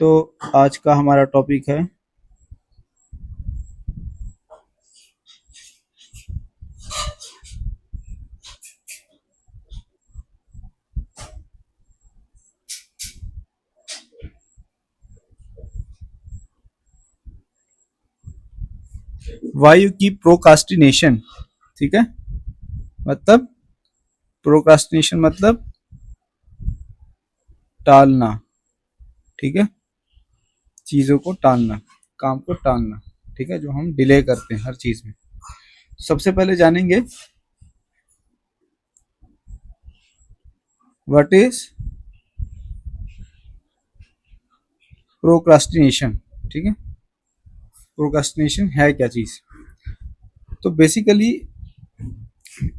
तो आज का हमारा टॉपिक है वायु की प्रोकास्टिनेशन। ठीक है, मतलब प्रोकास्टिनेशन मतलब टालना। ठीक है, चीजों को टालना, काम को टालना। ठीक है, जो हम डिले करते हैं हर चीज में। सबसे पहले जानेंगे व्हाट इज प्रोक्रास्टिनेशन। ठीक है, प्रोक्रास्टिनेशन है क्या चीज। तो बेसिकली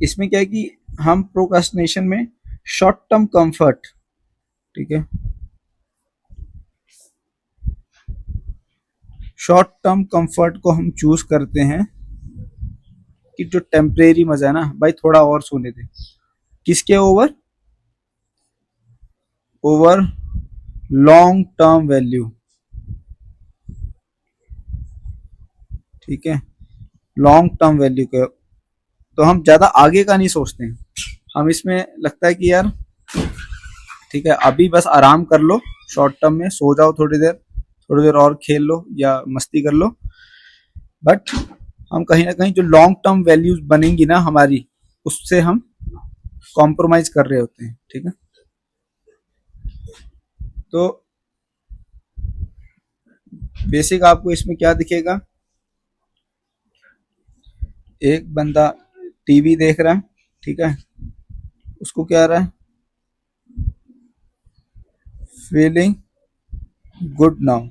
इसमें क्या है कि हम प्रोक्रास्टिनेशन में शॉर्ट टर्म कंफर्ट, ठीक है, शॉर्ट टर्म कंफर्ट को हम चूज करते हैं कि जो टेम्परेरी मजा है ना भाई, थोड़ा और सोने दे। किसके over? Over long term value. ठीक है, लॉन्ग टर्म वैल्यू के तो हम ज्यादा आगे का नहीं सोचते हैं। हम इसमें लगता है कि यार ठीक है, अभी बस आराम कर लो, शॉर्ट टर्म में सो जाओ, थोड़ी देर और खेल लो या मस्ती कर लो। बट हम कहीं ना कहीं जो लॉन्ग टर्म वैल्यूज बनेंगी ना हमारी, उससे हम कॉम्प्रोमाइज कर रहे होते हैं। ठीक है, तो बेसिक आपको इसमें क्या दिखेगा, एक बंदा टीवी देख रहा है, ठीक है, उसको क्या आ रहा है, फीलिंग गुड नाउ,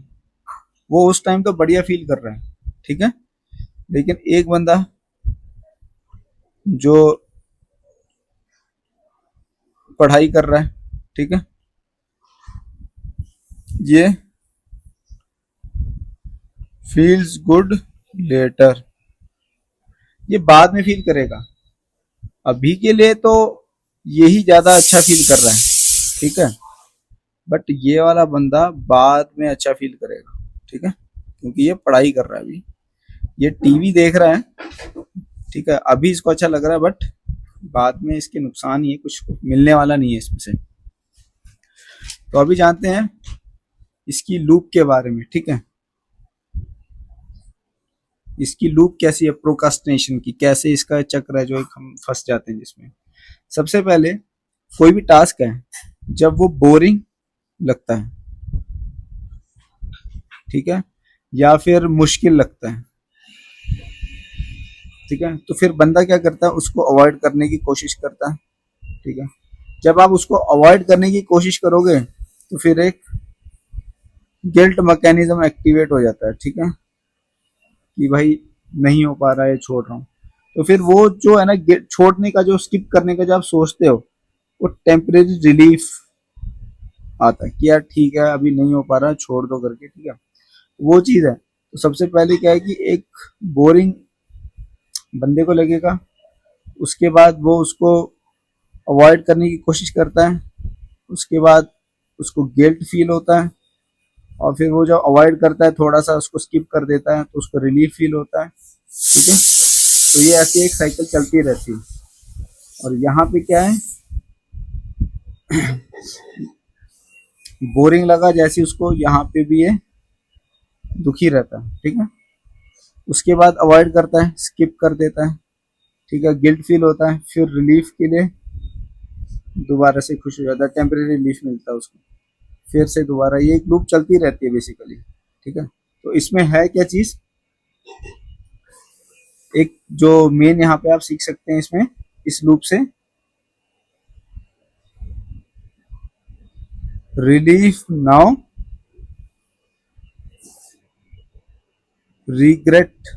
वो उस टाइम तो बढ़िया फील कर रहा है। ठीक है, लेकिन एक बंदा जो पढ़ाई कर रहा है, ठीक है, ये फील्स गुड लेटर, ये बाद में फील करेगा। अभी के लिए तो यही ज्यादा अच्छा फील कर रहा है। ठीक है, बट ये वाला बंदा बाद में अच्छा फील करेगा। ठीक है, क्योंकि ये पढ़ाई कर रहा है, अभी ये टीवी देख रहा है। ठीक है, अभी इसको अच्छा लग रहा है, बट बाद में इसके नुकसान ही है, कुछ मिलने वाला नहीं है इसमें से। तो अभी जानते हैं इसकी लूप के बारे में। ठीक है, इसकी लूप कैसी है प्रोकास्टिनेशन की, कैसे इसका चक्र है जो एक हम फंस जाते हैं जिसमें। सबसे पहले कोई भी टास्क है जब वो बोरिंग लगता है, ठीक है, या फिर मुश्किल लगता है, ठीक है, तो फिर बंदा क्या करता है, उसको अवॉइड करने की कोशिश करता है। ठीक है, जब आप उसको अवॉइड करने की कोशिश करोगे तो फिर एक गिल्ट मैकेनिज्म एक्टिवेट हो जाता है। ठीक है, कि भाई नहीं हो पा रहा है, छोड़ रहा हूँ। तो फिर वो जो है ना, छोड़ने का, जो स्किप करने का जब आप सोचते हो, वो टेम्परेरी रिलीफ आता है कि यार ठीक है, अभी नहीं हो पा रहा, छोड़ दो करके। ठीक है, वो चीज है। तो सबसे पहले क्या है कि एक बोरिंग बंदे को लगेगा, उसके बाद वो उसको अवॉइड करने की कोशिश करता है, उसके बाद उसको गिल्ट फील होता है, और फिर वो जब अवॉइड करता है, थोड़ा सा उसको स्किप कर देता है, तो उसको रिलीफ फील होता है। ठीक है, तो ये ऐसी एक साइकिल चलती रहती है। और यहाँ पे क्या है, बोरिंग लगा जैसे उसको, यहाँ पे भी ये दुखी रहता है। ठीक है, उसके बाद अवॉइड करता है, स्किप कर देता है। ठीक है, गिल्ट फील होता है, फिर रिलीफ के लिए दोबारा से खुश हो जाता है, टेम्परेरी रिलीफ मिलता है उसको, फिर से दोबारा, ये एक लूप चलती रहती है बेसिकली। ठीक है, तो इसमें है क्या चीज, एक जो मेन यहाँ पे आप सीख सकते हैं इसमें, इस लूप से, रिलीफ नाउ, रिग्रेट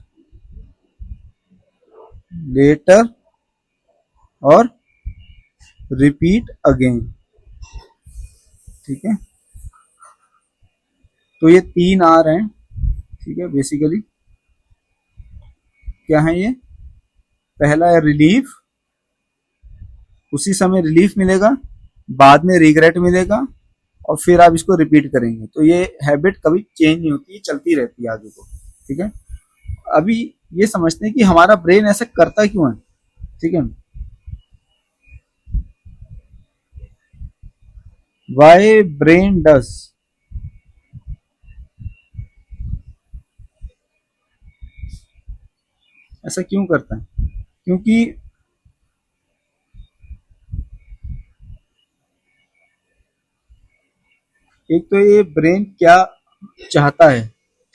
लेटर, और रिपीट अगेन। ठीक है, तो ये तीन आ रहे हैं। ठीक है, बेसिकली क्या है ये, पहला है रिलीफ, उसी समय रिलीफ मिलेगा, बाद में रिग्रेट मिलेगा, और फिर आप इसको रिपीट करेंगे, तो ये हैबिट कभी चेंज नहीं होती, चलती रहती है आगे को। ठीक है, अभी ये समझते हैं कि हमारा ब्रेन ऐसा करता क्यों है। ठीक है, वाई ब्रेन डज, ऐसा क्यों करता है, क्योंकि एक तो ये ब्रेन क्या चाहता है,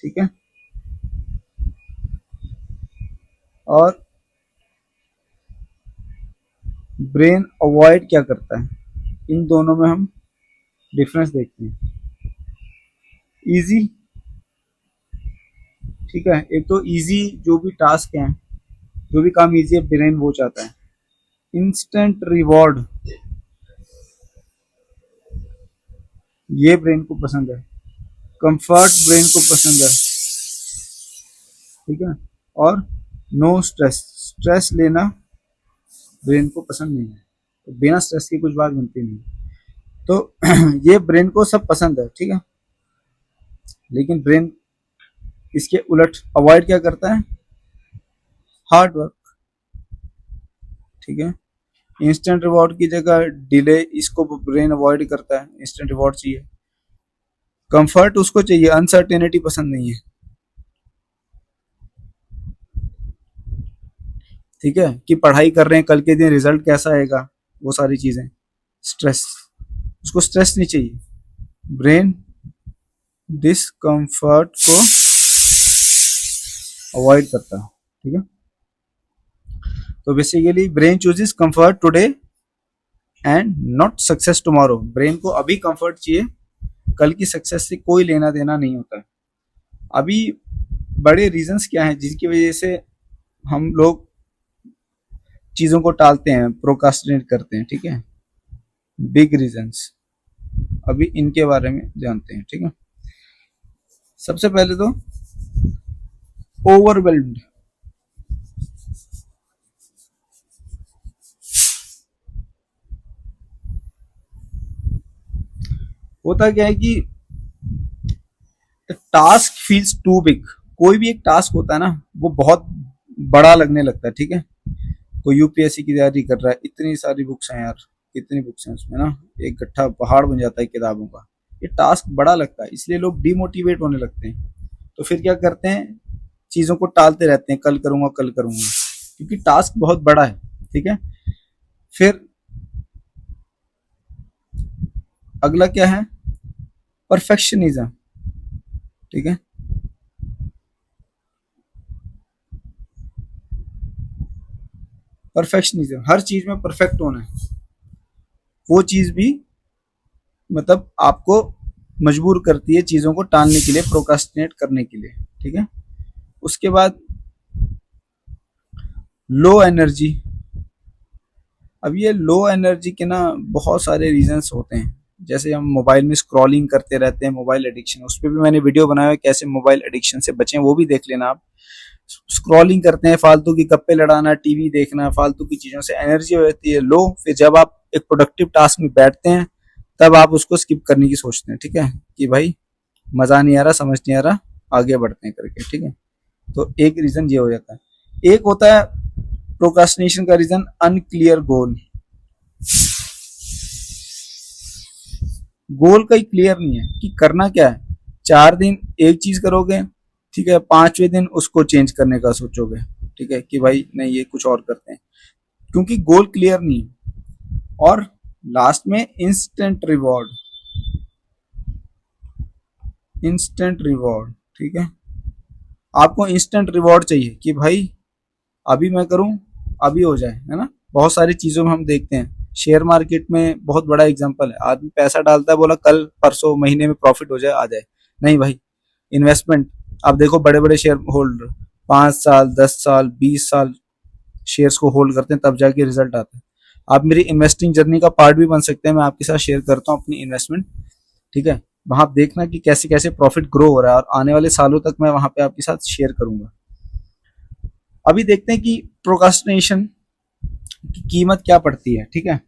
ठीक है, और ब्रेन अवॉइड क्या करता है, इन दोनों में हम डिफरेंस देखते हैं। इजी, ठीक है, एक तो इजी जो भी टास्क है, जो भी काम इजी है, ब्रेन वो चाहता है। इंस्टेंट रिवॉर्ड, ये ब्रेन को पसंद है। कंफर्ट ब्रेन को पसंद है, ठीक है, और नो स्ट्रेस, स्ट्रेस लेना ब्रेन को पसंद नहीं है, तो बिना स्ट्रेस की कुछ बात बनती नहीं। तो ये ब्रेन को सब पसंद है, ठीक है, लेकिन ब्रेन इसके उलट अवॉइड क्या करता है, हार्ड वर्क। ठीक है, इंस्टेंट रिवॉर्ड की जगह डिले, इसको ब्रेन अवॉइड करता है, इंस्टेंट रिवॉर्ड चाहिए। कंफर्ट उसको चाहिए, अनसर्टेनिटी पसंद नहीं है। ठीक है, कि पढ़ाई कर रहे हैं, कल के दिन रिजल्ट कैसा आएगा, वो सारी चीजें। स्ट्रेस, उसको स्ट्रेस नहीं चाहिए, ब्रेन डिसकंफर्ट को अवॉइड करता है। ठीक है, तो basically brain chooses comfort today and not success tomorrow. Brain को अभी कंफर्ट चाहिए, कल की सक्सेस से कोई लेना देना नहीं होता है। अभी बड़े रीजंस क्या हैं जिनकी वजह से हम लोग चीजों को टालते हैं, प्रोकास्टिनेट करते हैं। ठीक है, बिग रीजंस, अभी इनके बारे में जानते हैं। ठीक है, सबसे पहले तो ओवरवेल्म्ड, होता क्या है कि टास्क फील्स टू बिग। कोई भी एक टास्क होता है ना, वो बहुत बड़ा लगने लगता है। ठीक है, कोई यूपीएससी की तैयारी कर रहा है, इतनी सारी बुक्स हैं यार, कितनी बुक्स हैं उसमें ना, एक गट्ठा पहाड़ बन जाता है किताबों का। ये टास्क बड़ा लगता है, इसलिए लोग डिमोटिवेट होने लगते हैं। तो फिर क्या करते हैं, चीजों को टालते रहते हैं, कल करूंगा कल करूंगा, क्योंकि टास्क बहुत बड़ा है। ठीक है, फिर अगला क्या है, परफेक्शनिज्म। ठीक है, परफेक्शनिज्म, हर चीज में परफेक्ट होना है, वो चीज भी मतलब आपको मजबूर करती है चीजों को टालने के लिए, प्रोकास्टिनेट करने के लिए। ठीक है, उसके बाद लो एनर्जी। अब ये लो एनर्जी के ना बहुत सारे रीजंस होते हैं, जैसे हम मोबाइल में स्क्रॉलिंग करते रहते हैं, मोबाइल एडिक्शन, उस पर भी मैंने वीडियो बनाया है कैसे मोबाइल एडिक्शन से बचें, वो भी देख लेना आप। स्क्रॉलिंग करते हैं, फालतू की गप्पे लड़ाना, टीवी देखना, फालतू की चीजों से एनर्जी हो जाती है लो। फिर जब आप एक प्रोडक्टिव टास्क में बैठते हैं, तब आप उसको स्किप करने की सोचते हैं। ठीक है, कि भाई मजा नहीं आ रहा, समझ नहीं आ रहा, आगे बढ़ते हैं करके। ठीक है, तो एक रीजन ये हो जाता है। एक होता है प्रोक्रास्टिनेशन का रीजन, अनक्लियर गोल। गोल कहीं क्लियर नहीं है कि करना क्या है। 4 दिन एक चीज करोगे, ठीक है, 5वें दिन उसको चेंज करने का सोचोगे। ठीक है, कि भाई नहीं ये कुछ और करते हैं, क्योंकि गोल क्लियर नहीं है। और लास्ट में इंस्टेंट रिवॉर्ड, इंस्टेंट रिवॉर्ड। ठीक है, आपको इंस्टेंट रिवॉर्ड चाहिए कि भाई अभी मैं करूं, अभी हो जाए, है ना। बहुत सारी चीजों में हम देखते हैं, शेयर मार्केट में बहुत बड़ा एग्जांपल है, आदमी पैसा डालता है, बोला कल परसों महीने में प्रॉफिट हो जाए, आ जाए। नहीं भाई, इन्वेस्टमेंट, आप देखो बड़े बड़े शेयर होल्डर 5 साल 10 साल 20 साल शेयर्स को होल्ड करते हैं, तब जाके रिजल्ट आता है। आप मेरी इन्वेस्टिंग जर्नी का पार्ट भी बन सकते हैं, मैं आपके साथ शेयर करता हूँ अपनी इन्वेस्टमेंट। ठीक है, वहां आप देखना कि कैसे कैसे प्रॉफिट ग्रो हो रहा है, और आने वाले सालों तक मैं वहां पे आपके साथ शेयर करूंगा। अभी देखते हैं कि प्रोक्रास्टिनेशन की कीमत क्या पड़ती है। ठीक है,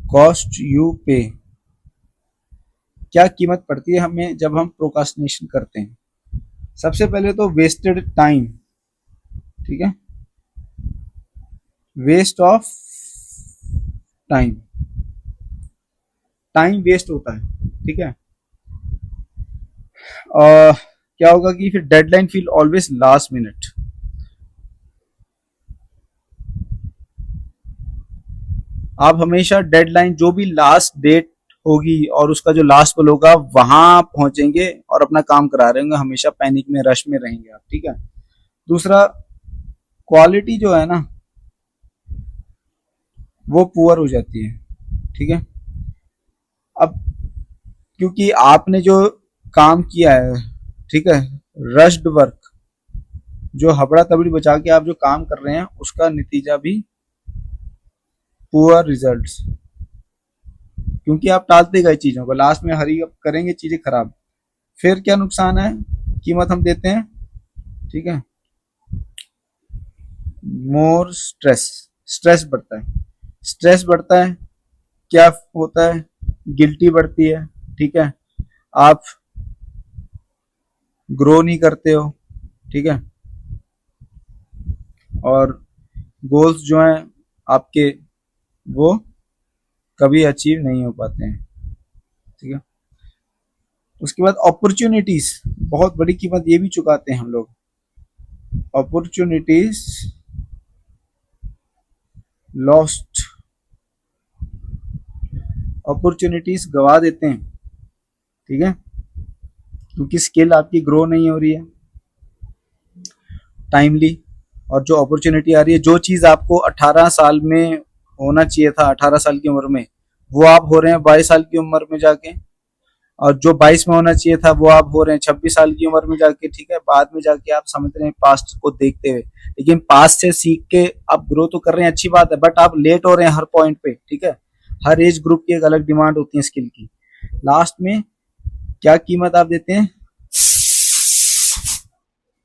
कॉस्ट यू पे, क्या कीमत पड़ती है हमें जब हम प्रोकास्टिनेशन करते हैं? सबसे पहले तो वेस्टेड टाइम, ठीक है, waste of time, time waste होता है, ठीक है। और क्या होगा कि फिर deadline feel always last minute, आप हमेशा डेडलाइन जो भी लास्ट डेट होगी और उसका जो लास्ट पल होगा वहां पहुंचेंगे और अपना काम करा रहे होंगे, हमेशा पैनिक में रश में रहेंगे आप, ठीक है। दूसरा, क्वालिटी जो है ना वो पुअर हो जाती है, ठीक है। अब क्योंकि आपने जो काम किया है, ठीक है, रश्ड वर्क, जो हबड़ा तबड़ी बचा के आप जो काम कर रहे हैं उसका नतीजा भी पुअर रिजल्ट्स, क्योंकि आप टालते गए चीजों को, लास्ट में हरी अप करेंगे चीजें खराब। फिर क्या नुकसान है, कीमत हम देते हैं, ठीक है, मोर स्ट्रेस, स्ट्रेस बढ़ता है, स्ट्रेस बढ़ता है, क्या होता है, गिल्टी बढ़ती है, ठीक है, आप ग्रो नहीं करते हो, ठीक है, और गोल्स जो हैं आपके वो कभी अचीव नहीं हो पाते हैं, ठीक है। उसके बाद अपॉर्चुनिटीज, बहुत बड़ी कीमत ये भी चुकाते हैं हम लोग, अपॉर्चुनिटीज लॉस्ट, अपॉर्चुनिटीज गवा देते हैं, ठीक है, क्योंकि स्किल आपकी ग्रो नहीं हो रही है टाइमली, और जो अपॉर्चुनिटी आ रही है, जो चीज आपको 18 साल में होना चाहिए था 18 साल की उम्र में, वो आप हो रहे हैं 22 साल की उम्र में जाके, और जो 22 में होना चाहिए था वो आप हो रहे हैं 26 साल की उम्र में जाके, ठीक है। बाद में जाके आप समझ रहे हैं पास्ट को देखते हुए, लेकिन पास्ट से सीख के आप ग्रो तो कर रहे हैं, अच्छी बात है, बट आप लेट हो रहे हैं हर पॉइंट पे, ठीक है। हर एज ग्रुप की एक अलग डिमांड होती है स्किल की। लास्ट में क्या कीमत आप देते हैं,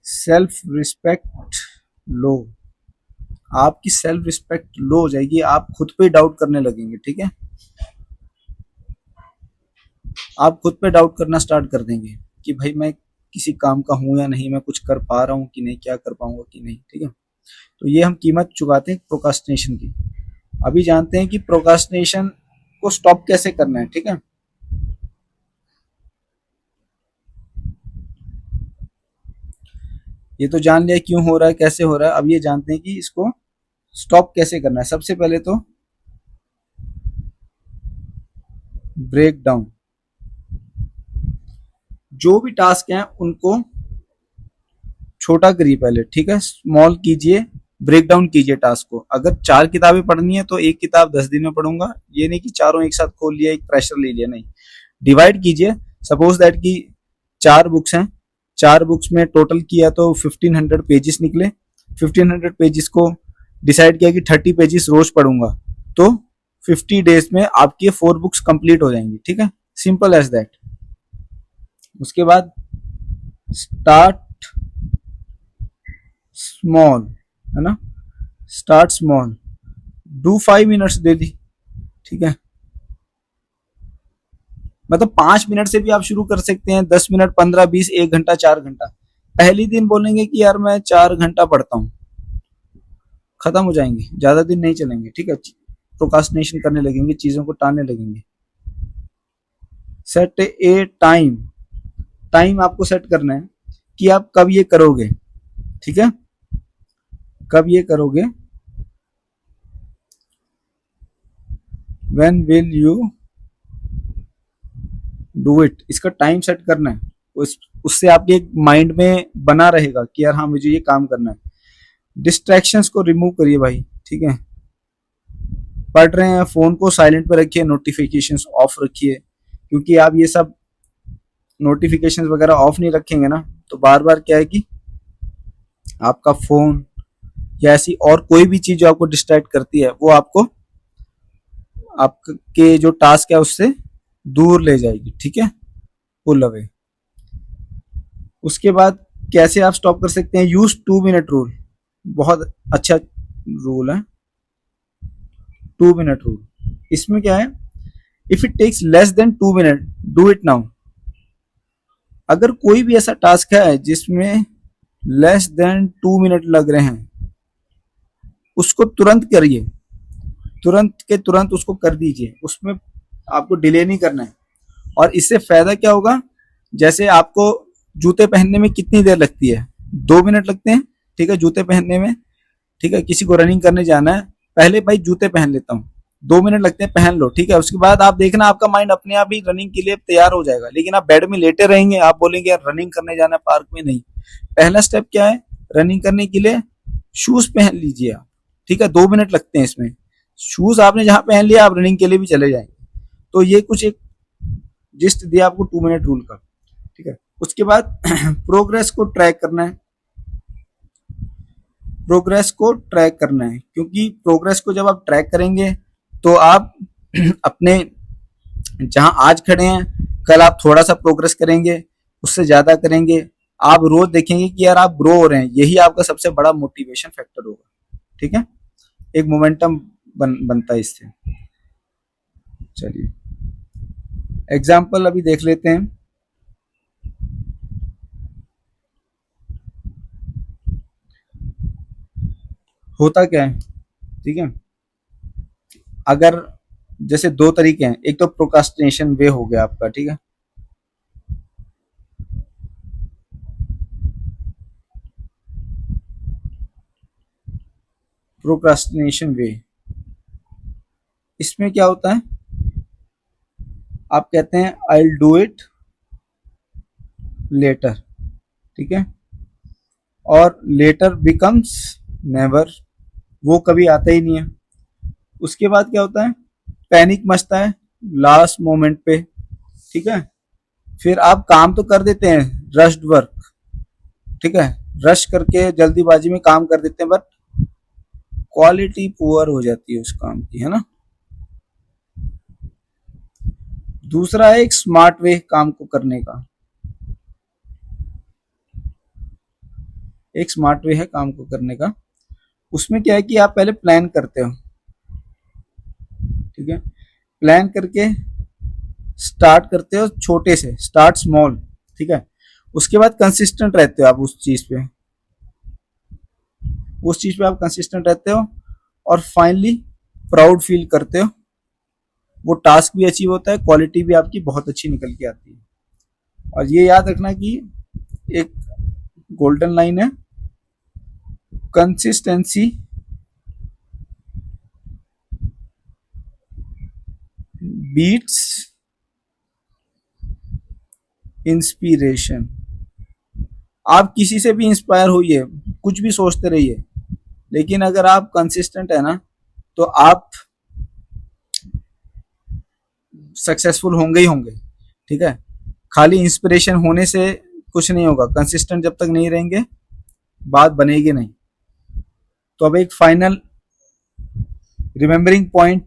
सेल्फ रिस्पेक्ट लो, आपकी सेल्फ रिस्पेक्ट लो हो जाएगी, आप खुद पे डाउट करने लगेंगे, ठीक है, आप खुद पे डाउट करना स्टार्ट कर देंगे कि भाई मैं किसी काम का हूं या नहीं, मैं कुछ कर पा रहा हूं कि नहीं, क्या कर पाऊंगा कि नहीं, ठीक है। तो ये हम कीमत चुकाते हैं प्रोकास्टिनेशन की। अभी जानते हैं कि प्रोकास्टिनेशन को स्टॉप कैसे करना है, ठीक है। ये तो जान लिया क्यों हो रहा है, कैसे हो रहा है, अब ये जानते हैं कि इसको स्टॉप कैसे करना है। सबसे पहले तो ब्रेक डाउन, जो भी टास्क हैं उनको छोटा करिए पहले, ठीक है, स्मॉल कीजिए, ब्रेक डाउन कीजिए टास्क को। अगर 4 किताबें पढ़नी है तो एक किताब 10 दिन में पढ़ूंगा, ये नहीं कि चारों एक साथ खोल लिया, एक प्रेशर ले लिया, नहीं, डिवाइड कीजिए। सपोज दैट कि 4 बुक्स हैं, 4 बुक्स में टोटल किया तो 1500 पेजेस निकले, 1500 पेजेस को डिसाइड किया कि 30 पेजेस रोज पढ़ूंगा, तो 50 डेज में आपकी 4 बुक्स कंप्लीट हो जाएंगी, ठीक है, सिंपल एज दैट। उसके बाद स्टार्ट स्मॉल, है ना, start small, do 5 minutes daily, ठीक है, मतलब 5 मिनट से भी आप शुरू कर सकते हैं, 10 मिनट, 15, 20, 1 घंटा, 4 घंटा। पहली दिन बोलेंगे कि यार मैं 4 घंटा पढ़ता हूँ, खत्म हो जाएंगे, ज्यादा दिन नहीं चलेंगे, ठीक है, प्रोकास्टिनेशन करने लगेंगे, चीजों को टालने लगेंगे। सेट ए टाइम, टाइम आपको सेट करना है कि आप कब ये करोगे, ठीक है, कब ये करोगे, when will you do it, इसका टाइम सेट करना है। उससे आपके माइंड में बना रहेगा कि यार हाँ मुझे ये काम करना है। डिस्ट्रैक्शंस को रिमूव करिए भाई, ठीक है, पढ़ रहे हैं फोन को साइलेंट पे रखिए, नोटिफिकेशंस ऑफ रखिए, क्योंकि आप ये सब नोटिफिकेशंस वगैरह ऑफ नहीं रखेंगे ना तो बार बार क्या है कि आपका फोन या ऐसी और कोई भी चीज जो आपको डिस्ट्रैक्ट करती है वो आपको आपके जो टास्क है उससे दूर ले जाएगी, ठीक है, पुल अवे। उसके बाद कैसे आप स्टॉप कर सकते हैं, यूज 2 मिनट रूल, बहुत अच्छा रूल है 2 मिनट रूल। इसमें क्या है, if it takes less than 2 minute do it now. अगर कोई भी ऐसा टास्क है जिसमें लेस देन 2 मिनट लग रहे हैं, उसको तुरंत करिए, तुरंत के तुरंत उसको कर दीजिए, उसमें आपको डिले नहीं करना है। और इससे फायदा क्या होगा, जैसे आपको जूते पहनने में कितनी देर लगती है, 2 मिनट लगते हैं, ठीक है, जूते पहनने में, ठीक है, किसी को रनिंग करने जाना है, पहले भाई जूते पहन लेता हूँ, 2 मिनट लगते हैं, पहन लो, ठीक है, उसके बाद आप देखना आपका माइंड अपने आप ही रनिंग के लिए तैयार हो जाएगा। लेकिन आप बेड में लेटे रहेंगे, आप बोलेंगे यार रनिंग करने जाना है पार्क में, नहीं। पहला स्टेप क्या है, रनिंग करने के लिए शूज पहन लीजिए आप, ठीक है, 2 मिनट लगते हैं इसमें, शूज आपने जहां पहन लिया आप रनिंग के लिए भी चले जाएंगे। तो ये कुछ एक जिस्ट दिया आपको 2 मिनट रूल का, ठीक है। उसके बाद प्रोग्रेस को ट्रैक करना है, प्रोग्रेस को ट्रैक करना है, क्योंकि प्रोग्रेस को जब आप ट्रैक करेंगे तो आप अपने जहां आज खड़े हैं, कल आप थोड़ा सा प्रोग्रेस करेंगे, उससे ज्यादा करेंगे, आप रोज देखेंगे कि यार आप ग्रो हो रहे हैं, यही आपका सबसे बड़ा मोटिवेशन फैक्टर होगा, ठीक है। एक मोमेंटम बनता है इससे। चलिए एग्जाम्पल अभी देख लेते हैं। होता क्या है, ठीक है, अगर जैसे दो तरीके हैं, एक तो प्रोकास्टिनेशन वे हो गया आपका, ठीक है, प्रोक्रास्टिनेशन वे, इसमें क्या होता है, आप कहते हैं I will do it later, ठीक है, और लेटर बिकम्स नेवर, वो कभी आता ही नहीं है। उसके बाद क्या होता है, पैनिक मचता है लास्ट मोमेंट पे, ठीक है, फिर आप काम तो कर देते हैं, रश्ड वर्क, ठीक है, रश करके जल्दीबाजी में काम कर देते हैं, बट क्वालिटी पुअर हो जाती है उस काम की, है ना। दूसरा है एक स्मार्ट वे काम को करने का, एक स्मार्ट वे है काम को करने का। उसमें क्या है कि आप पहले प्लान करते हो, ठीक है, प्लान करके स्टार्ट करते हो छोटे से, स्टार्ट स्मॉल, ठीक है, उसके बाद कंसिस्टेंट रहते हो आप उस चीज पे, उस चीज पे आप कंसिस्टेंट रहते हो, और फाइनली प्राउड फील करते हो, वो टास्क भी अचीव होता है, क्वालिटी भी आपकी बहुत अच्छी निकल के आती है। और ये याद रखना कि एक गोल्डन लाइन है, कंसिस्टेंसी बीट्स इंस्पिरेशन। आप किसी से भी इंस्पायर होइए, कुछ भी सोचते रहिए, लेकिन अगर आप कंसिस्टेंट है ना, तो आप सक्सेसफुल होंगे ही होंगे, ठीक है। खाली इंस्पिरेशन होने से कुछ नहीं होगा, कंसिस्टेंट जब तक नहीं रहेंगे बात बनेगी नहीं। तो अब एक फाइनल रिमेम्बरिंग पॉइंट,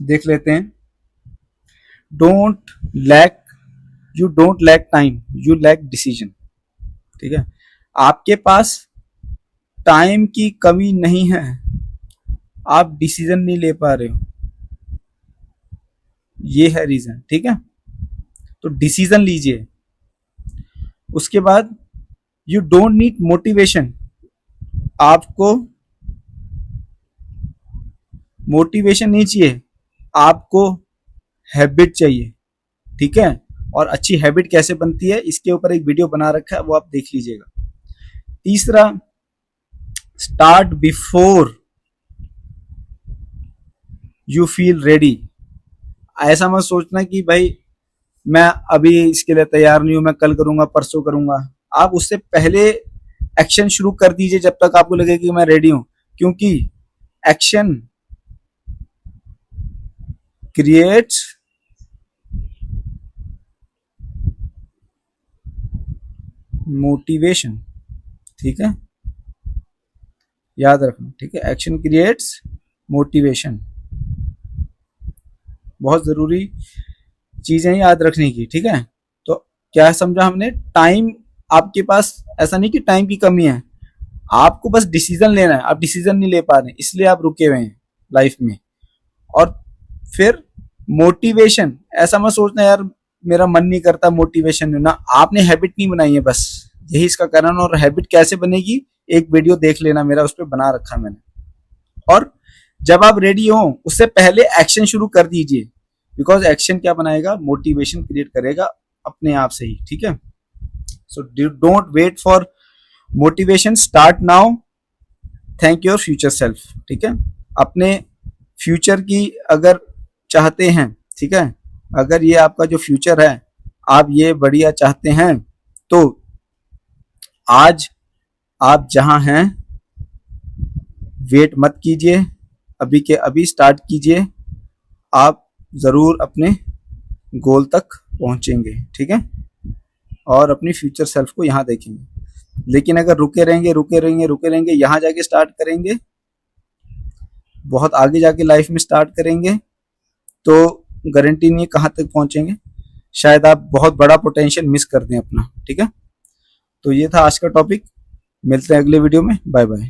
देख लेते हैं। Don't lack, you don't lack time, you lack decision, ठीक है, आपके पास टाइम की कमी नहीं है, आप डिसीजन नहीं ले पा रहे हो, ये है रीजन, ठीक है। तो डिसीजन लीजिए। उसके बाद यू डोंट नीड मोटिवेशन, आपको मोटिवेशन नहीं चाहिए, आपको हैबिट चाहिए, ठीक है। और अच्छी हैबिट कैसे बनती है इसके ऊपर एक वीडियो बना रखा है, वो आप देख लीजिएगा। तीसरा, start before you feel ready. ऐसा मत सोचना कि भाई मैं अभी इसके लिए तैयार नहीं हूं, मैं कल करूंगा, परसों करूंगा। आप उससे पहले एक्शन शुरू कर दीजिए जब तक आपको लगे कि मैं रेडी हूं, क्योंकि एक्शन क्रिएट्स मोटिवेशन, ठीक है, याद रखना, ठीक है, एक्शन क्रिएट्स मोटिवेशन। बहुत जरूरी चीजें याद रखने की, ठीक है। तो क्या समझा हमने, टाइम आपके पास, ऐसा नहीं कि टाइम की कमी है, आपको बस डिसीजन लेना है, आप डिसीजन नहीं ले पा रहे इसलिए आप रुके हुए हैं लाइफ में। और फिर मोटिवेशन, ऐसा मत सोचना यार मेरा मन नहीं करता मोटिवेशन लेना, आपने हैबिट नहीं बनाई है बस, यही इसका कारण। और हैबिट कैसे बनेगी, एक वीडियो देख लेना मेरा, उस पर बना रखा है मैंने। और जब आप रेडी हो उससे पहले एक्शन शुरू कर दीजिए, बिकॉज एक्शन क्या बनाएगा, मोटिवेशन क्रिएट करेगा अपने आप से ही, ठीक है। So don't wait for motivation, start now, thank your future self, ठीक है। अपने फ्यूचर की अगर चाहते हैं, ठीक है, अगर ये आपका जो फ्यूचर है आप ये बढ़िया चाहते हैं, तो आज आप जहां हैं वेट मत कीजिए, अभी के अभी स्टार्ट कीजिए, आप जरूर अपने गोल तक पहुंचेंगे, ठीक है। और अपनी फ्यूचर सेल्फ को यहाँ देखेंगे। लेकिन अगर रुके रहेंगे यहाँ जाके स्टार्ट करेंगे, बहुत आगे जाके लाइफ में स्टार्ट करेंगे, तो गारंटी नहीं है कहाँ तक पहुंचेंगे, शायद आप बहुत बड़ा पोटेंशियल मिस कर दें अपना, ठीक है। तो ये था आज का टॉपिक, मिलते हैं अगले वीडियो में, बाय बाय।